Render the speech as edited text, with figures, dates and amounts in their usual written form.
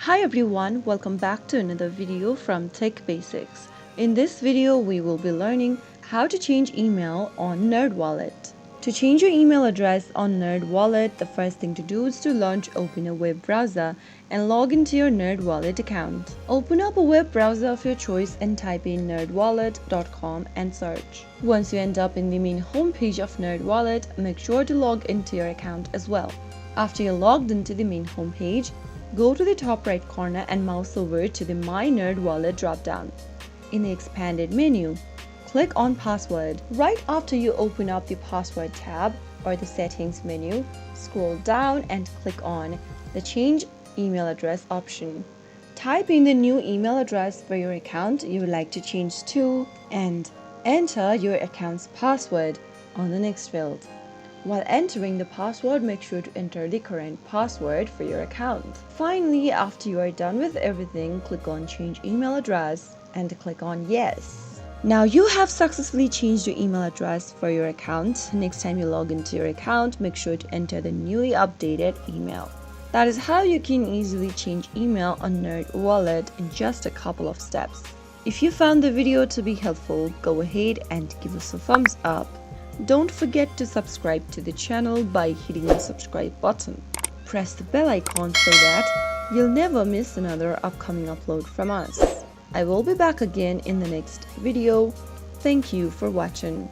Hi everyone, welcome back to another video from Tech Basics. In this video, we will be learning how to change email on NerdWallet. To change your email address on NerdWallet, the first thing to do is to open a web browser and log into your NerdWallet account. Open up a web browser of your choice and type in nerdwallet.com and search. Once you end up in the main homepage of NerdWallet, make sure to log into your account as well. After you're logged into the main homepage, go to the top right corner and mouse over to the My NerdWallet drop-down. In the expanded menu, click on Password. Right after you open up the Password tab or the Settings menu, scroll down and click on the Change Email Address option. Type in the new email address for your account you would like to change to and enter your account's password on the next field. While entering the password, make sure to enter the current password for your account. Finally, after you are done with everything, click on Change Email Address and click on Yes. Now you have successfully changed your email address for your account. Next time you log into your account, make sure to enter the newly updated email. That is how you can easily change email on NerdWallet in just a couple of steps. If you found the video to be helpful, go ahead and give us a thumbs up. Don't forget to subscribe to the channel by hitting the subscribe button. Press the bell icon so that you'll never miss another upcoming upload from us. I will be back again in the next video. Thank you for watching.